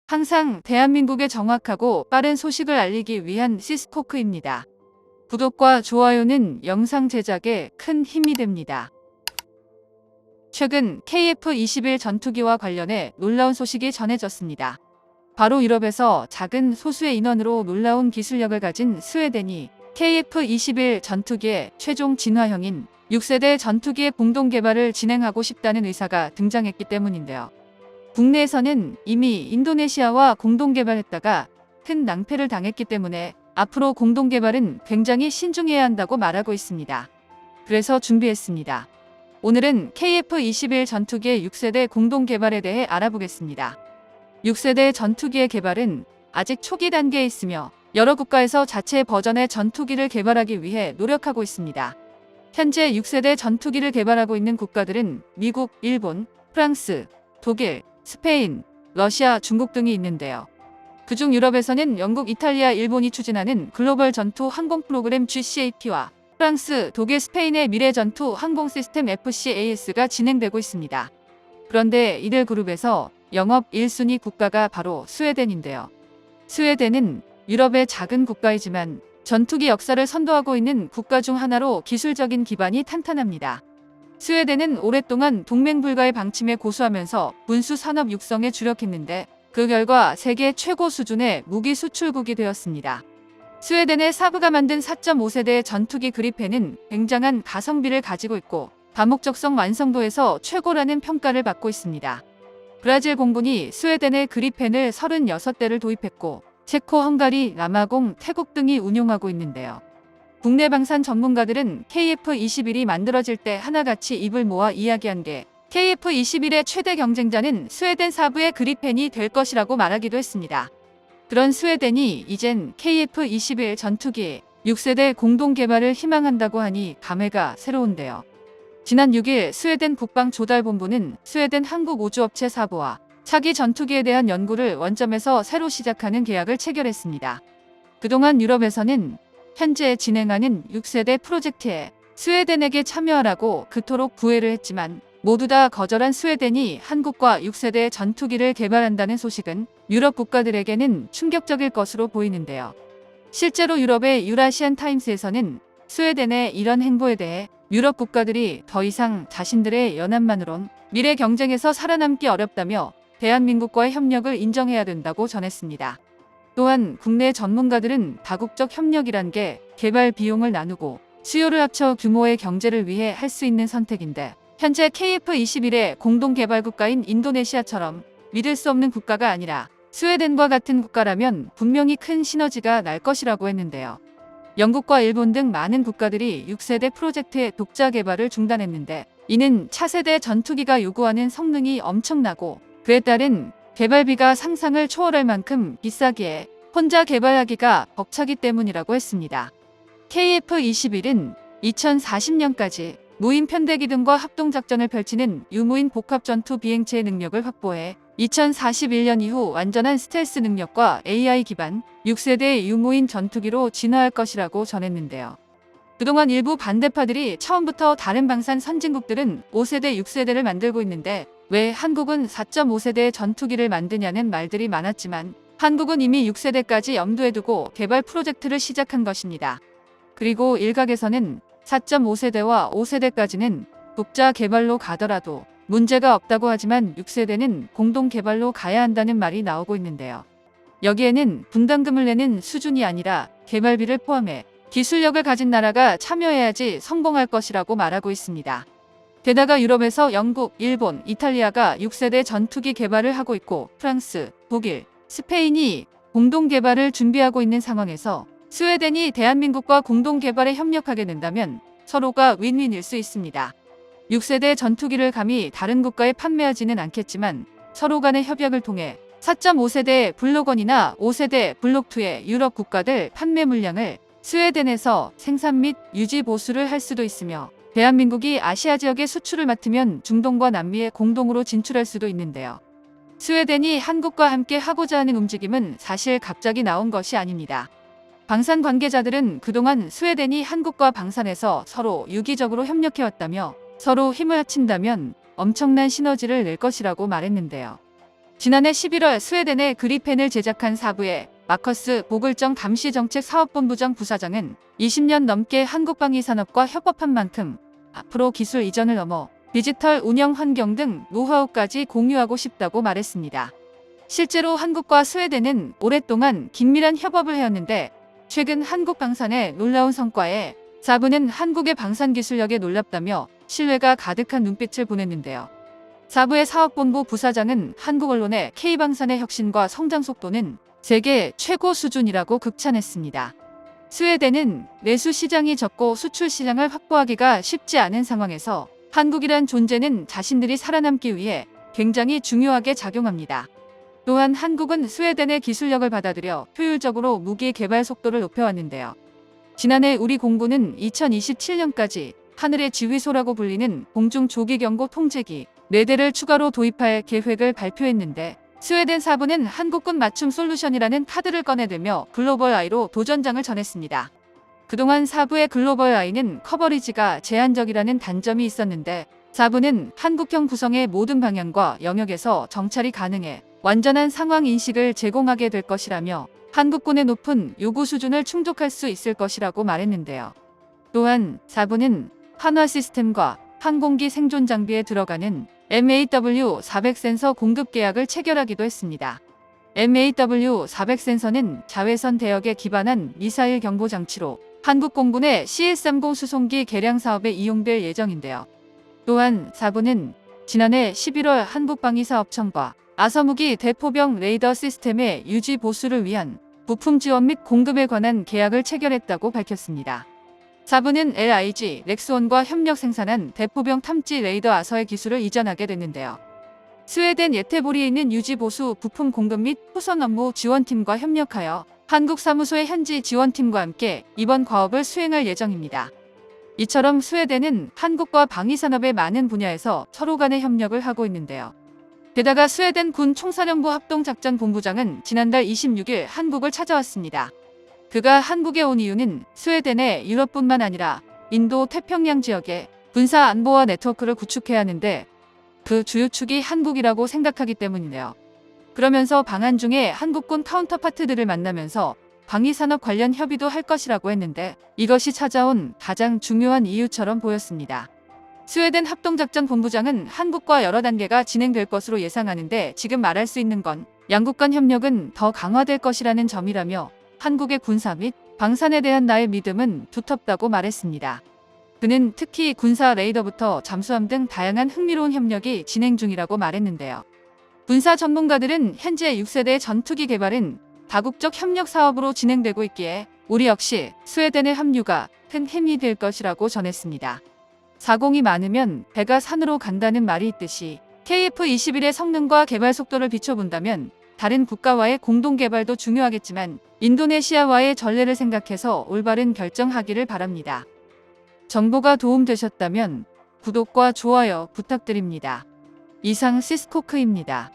항상 대한민국에 정확하고 빠른 소식을 알리기 위한 시스코크입니다. 구독과 좋아요는 영상 제작에 큰 힘이 됩니다. 최근 KF-21 전투기와 관련해 놀라운 소식이 전해졌습니다. 바로 유럽에서 작은 소수의 인원으로 놀라운 기술력을 가진 스웨덴이 KF-21 전투기의 최종 진화형인 6세대 전투기의 공동 개발을 진행하고 싶다는 의사가 등장했기 때문인데요. 국내에서는 이미 인도네시아와 공동 개발했다가 큰 낭패를 당했기 때문에 앞으로 공동 개발은 굉장히 신중해야 한다고 말하고 있습니다. 그래서 준비했습니다. 오늘은 KF-21 전투기의 6세대 공동 개발에 대해 알아보겠습니다. 6세대 전투기의 개발은 아직 초기 단계에 있으며 여러 국가에서 자체 버전의 전투기를 개발하기 위해 노력하고 있습니다. 현재 6세대 전투기를 개발하고 있는 국가들은 미국, 일본, 프랑스, 독일, 스페인, 러시아, 중국 등이 있는데요. 그중 유럽에서는 영국, 이탈리아, 일본이 추진하는 글로벌 전투 항공 프로그램 GCAP와 프랑스, 독일, 스페인의 미래 전투 항공 시스템 FCAS가 진행되고 있습니다. 그런데 이들 그룹에서 영업 1순위 국가가 바로 스웨덴인데요. 스웨덴은 유럽의 작은 국가이지만 전투기 역사를 선도하고 있는 국가 중 하나로 기술적인 기반이 탄탄합니다. 스웨덴은 오랫동안 동맹 불가의 방침에 고수하면서 군수 산업 육성에 주력했는데 그 결과 세계 최고 수준의 무기 수출국이 되었습니다. 스웨덴의 사브가 만든 4.5세대 전투기 그리펜은 굉장한 가성비를 가지고 있고 다목적성 완성도에서 최고라는 평가를 받고 있습니다. 브라질 공군이 스웨덴의 그리펜을 36대를 도입했고 체코, 헝가리, 남아공, 태국 등이 운용하고 있는데요. 국내 방산 전문가들은 KF-21이 만들어질 때 하나같이 입을 모아 이야기한 게 KF-21의 최대 경쟁자는 스웨덴 사부의 그리펜이 될 것이라고 말하기도 했습니다. 그런 스웨덴이 이젠 KF-21 전투기 6세대 공동 개발을 희망한다고 하니 감회가 새로운데요. 지난 6일 스웨덴 국방조달본부는 스웨덴 한국우주업체 사부와 차기 전투기에 대한 연구를 원점에서 새로 시작하는 계약을 체결했습니다. 그동안 유럽에서는 현재 진행하는 6세대 프로젝트에 스웨덴에게 참여하라고 그토록 구애를 했지만 모두 다 거절한 스웨덴이 한국과 6세대 전투기를 개발한다는 소식은 유럽 국가들에게는 충격적일 것으로 보이는데요. 실제로 유럽의 유라시안 타임스에서는 스웨덴의 이런 행보에 대해 유럽 국가들이 더 이상 자신들의 연합만으론 미래 경쟁에서 살아남기 어렵다며 대한민국과의 협력을 인정해야 된다고 전했습니다. 또한 국내 전문가들은 다국적 협력이란 게 개발 비용을 나누고 수요를 합쳐 규모의 경제를 위해 할 수 있는 선택인데 현재 KF-21의 공동 개발 국가인 인도네시아처럼 믿을 수 없는 국가가 아니라 스웨덴과 같은 국가라면 분명히 큰 시너지가 날 것이라고 했는데요. 영국과 일본 등 많은 국가들이 6세대 프로젝트의 독자 개발을 중단했는데 이는 차세대 전투기가 요구하는 성능이 엄청나고 그에 따른 개발비가 상상을 초월할 만큼 비싸기에 혼자 개발하기가 벅차기 때문이라고 했습니다. KF-21은 2040년까지 무인 편대기 등과 합동작전을 펼치는 유무인 복합전투 비행체의 능력을 확보해 2041년 이후 완전한 스텔스 능력과 AI 기반 6세대 유무인 전투기로 진화할 것이라고 전했는데요. 그동안 일부 반대파들이 처음부터 다른 방산 선진국들은 5세대, 6세대를 만들고 있는데 왜 한국은 4.5세대 전투기를 만드냐는 말들이 많았지만 한국은 이미 6세대까지 염두에 두고 개발 프로젝트를 시작한 것입니다. 그리고 일각에서는 4.5세대와 5세대까지는 독자 개발로 가더라도 문제가 없다고 하지만 6세대는 공동 개발로 가야 한다는 말이 나오고 있는데요. 여기에는 분담금을 내는 수준이 아니라 개발비를 포함해 기술력을 가진 나라가 참여해야지 성공할 것이라고 말하고 있습니다. 게다가 유럽에서 영국, 일본, 이탈리아가 6세대 전투기 개발을 하고 있고 프랑스, 독일, 스페인이 공동 개발을 준비하고 있는 상황에서 스웨덴이 대한민국과 공동 개발에 협력하게 된다면 서로가 윈윈일 수 있습니다. 6세대 전투기를 감히 다른 국가에 판매하지는 않겠지만 서로 간의 협약을 통해 4.5세대 블록1이나 5세대 블록2의 유럽 국가들 판매 물량을 스웨덴에서 생산 및 유지 보수를 할 수도 있으며 대한민국이 아시아 지역의 수출을 맡으면 중동과 남미에 공동으로 진출할 수도 있는데요. 스웨덴이 한국과 함께 하고자 하는 움직임은 사실 갑자기 나온 것이 아닙니다. 방산 관계자들은 그동안 스웨덴이 한국과 방산에서 서로 유기적으로 협력해왔다며 서로 힘을 합친다면 엄청난 시너지를 낼 것이라고 말했는데요. 지난해 11월 스웨덴의 그리펜을 제작한 사부의 마커스 보글정 감시정책사업본부장 부사장은 20년 넘게 한국방위산업과 협업한 만큼 앞으로 기술 이전을 넘어 디지털 운영 환경 등 노하우까지 공유하고 싶다고 말했습니다. 실제로 한국과 스웨덴은 오랫동안 긴밀한 협업을 해왔는데 최근 한국 방산의 놀라운 성과에 사부는 한국의 방산 기술력에 놀랍다며 신뢰가 가득한 눈빛을 보냈는데요. 사부의 사업본부 부사장은 한국 언론의 K방산의 혁신과 성장 속도는 세계 최고 수준이라고 극찬했습니다. 스웨덴은 내수 시장이 적고 수출 시장을 확보하기가 쉽지 않은 상황에서 한국이란 존재는 자신들이 살아남기 위해 굉장히 중요하게 작용합니다. 또한 한국은 스웨덴의 기술력을 받아들여 효율적으로 무기 개발 속도를 높여왔는데요. 지난해 우리 공군은 2027년까지 하늘의 지휘소라고 불리는 공중 조기경보 통제기 4대를 추가로 도입할 계획을 발표했는데 스웨덴 사부는 한국군 맞춤 솔루션이라는 카드를 꺼내들며 글로벌 아이로 도전장을 전했습니다. 그동안 사부의 글로벌 아이는 커버리지가 제한적이라는 단점이 있었는데 사부는 한국형 구성의 모든 방향과 영역에서 정찰이 가능해 완전한 상황 인식을 제공하게 될 것이라며 한국군의 높은 요구 수준을 충족할 수 있을 것이라고 말했는데요. 또한 사부는 한화 시스템과 항공기 생존 장비에 들어가는 MAW-400 센서 공급 계약을 체결하기도 했습니다. MAW-400 센서는 자외선 대역에 기반한 미사일 경보 장치로 한국 공군의 CH-30 수송기 개량 사업에 이용될 예정인데요. 또한 사부는 지난해 11월 한국방위사업청과 아서무기 대포병 레이더 시스템의 유지 보수를 위한 부품 지원 및 공급에 관한 계약을 체결했다고 밝혔습니다. 사부는 LIG, 렉스원과 협력 생산한 대포병 탐지 레이더 아서의 기술을 이전하게 됐는데요. 스웨덴 예테보리에 있는 유지 보수 부품 공급 및 후선 업무 지원팀과 협력하여 한국 사무소의 현지 지원팀과 함께 이번 과업을 수행할 예정입니다. 이처럼 스웨덴은 한국과 방위산업의 많은 분야에서 서로 간의 협력을 하고 있는데요. 게다가 스웨덴 군 총사령부 합동작전본부장은 지난달 26일 한국을 찾아왔습니다. 그가 한국에 온 이유는 스웨덴의 유럽뿐만 아니라 인도 태평양 지역에 군사 안보와 네트워크를 구축해야 하는데 그 주요 축이 한국이라고 생각하기 때문이네요. 그러면서 방한 중에 한국군 카운터파트들을 만나면서 방위산업 관련 협의도 할 것이라고 했는데 이것이 찾아온 가장 중요한 이유처럼 보였습니다. 스웨덴 합동작전본부장은 한국과 여러 단계가 진행될 것으로 예상하는데 지금 말할 수 있는 건 양국 간 협력은 더 강화될 것이라는 점이라며 한국의 군사 및 방산에 대한 나의 믿음은 두텁다고 말했습니다. 그는 특히 군사 레이더부터 잠수함 등 다양한 흥미로운 협력이 진행 중이라고 말했는데요. 군사 전문가들은 현재 6세대 전투기 개발은 다국적 협력 사업으로 진행되고 있기에 우리 역시 스웨덴의 합류가 큰 힘이 될 것이라고 전했습니다. 사공이 많으면 배가 산으로 간다는 말이 있듯이 KF-21의 성능과 개발 속도를 비춰본다면 다른 국가와의 공동개발도 중요하겠지만 인도네시아와의 전례를 생각해서 올바른 결정하기를 바랍니다. 정보가 도움되셨다면 구독과 좋아요 부탁드립니다. 이상 시스코크입니다.